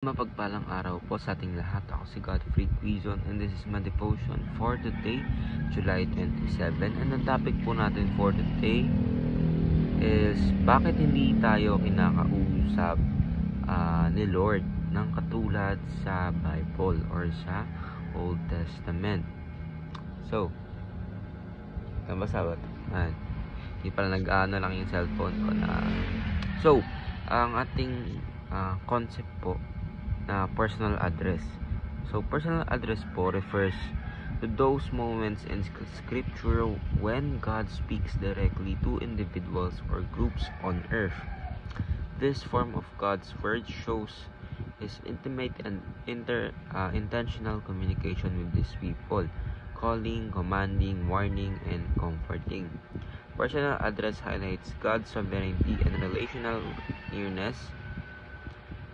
Mapagpalang araw po sa ating lahat. Ako si Godfrey Quizon and this is my devotion for today, July 27. And ang topic po natin for today is bakit hindi tayo kinakausap ni Lord ng katulad sa Bible or sa Old Testament. So, nabasa ba ito? Hindi pala nag-ano lang yung cellphone ko na. So, ang ating concept po na personal address. So, personal address po refers to those moments in scripture when God speaks directly to individuals or groups on earth. This form of God's word shows his intimate and intentional communication with these people, calling, commanding, warning, and comforting. Personal address highlights God's sovereignty and relational nearness.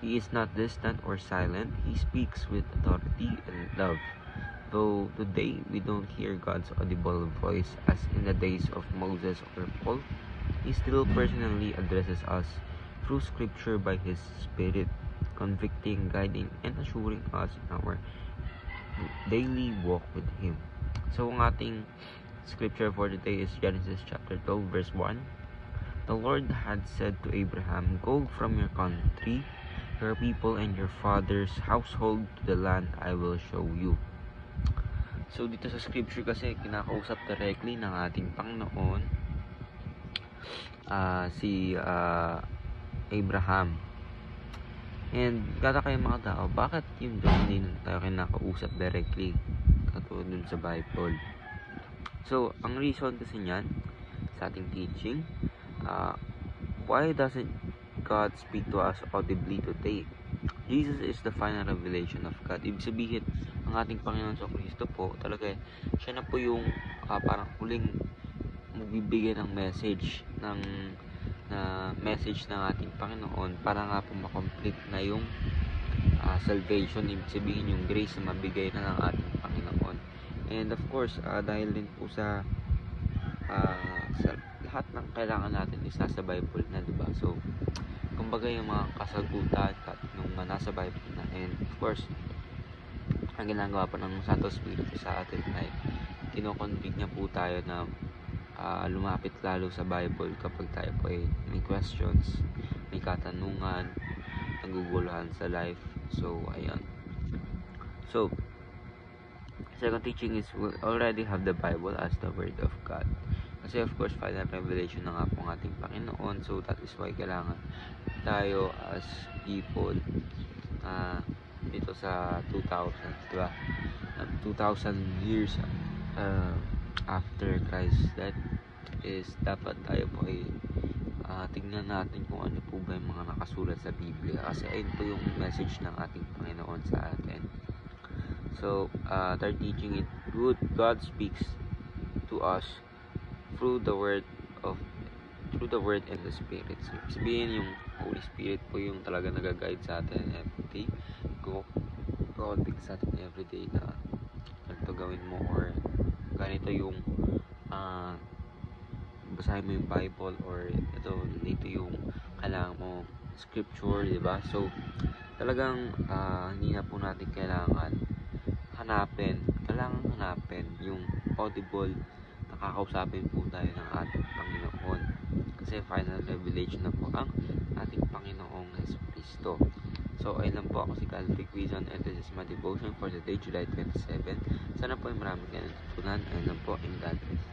He is not distant or silent. He speaks with authority and love. Though today we don't hear God's audible voice as in the days of Moses or Paul, He still personally addresses us through Scripture by His Spirit, convicting, guiding, and assuring us in our daily walk with Him. So, ang ating Scripture for today is Genesis chapter 12, verse 1. The Lord had said to Abraham, "Go from your country, your people, and your father's household to the land I will show you." So, dito sa scripture kasi, kinakausap directly ng ating Panginoon si Abraham. And kata kayo mga tao, bakit yung doon hindi tayo kinakausap directly katulad dun sa Bible? So, ang reason kasi niyan sa ating teaching, why doesn't God speak to us audibly today? Jesus is the final revelation of God. Ibig sabihin, ang ating Panginoon sa Kristo po, talaga siya na po yung parang huling magbibigay ng message message ng ating Panginoon para nga po makomplete na yung salvation. Ibig sabihin yung grace na mabigay na ng ating Panginoon. And of course, dahil din po sa lahat ng kailangan natin is nasa Bible na, diba? So, kumbaga yung mga kasagutan nung nasa Bible na. And of course, ang ginagawa pa ng Santo Espiritu sa atin ay kinoconvict niya po tayo na lumapit lalo sa Bible kapag tayo po ay may questions, may katanungan, naguguluhan sa life. So, ayan. So, second teaching is we already have the Bible as the Word of God. Kasi of course, final revelation na nga po ng ating Panginoon. So, that is why kailangan tayo as people dito sa 2000s, diba? 2,000 years after Christ's death is dapat tayo po ay tingnan natin kung ano po ba yung mga nakasulat sa Biblia. Kasi ayun po yung message ng ating Panginoon sa atin. So, third teaching is God speaks to us through the word and the Spirit. So, sabihin yung Holy Spirit po yung talaga nag-guide sa atin everyday. Convict sa atin everyday na ganito gawin mo or ganito yung basahin mo yung Bible or dito yung kailangan mo scripture, diba? So, talagang hindi na po natin kailangan hanapin yung audible, nakakausapin po tayo ng ating Panginoon kasi final revelation na po ang ating Panginoong Jesucristo. So, ayun lang po, ako si Godfrey Quizon and this is my devotion for today, July 27. Sana po ay marami kayo natutunan. Ayun lang po, and God bless.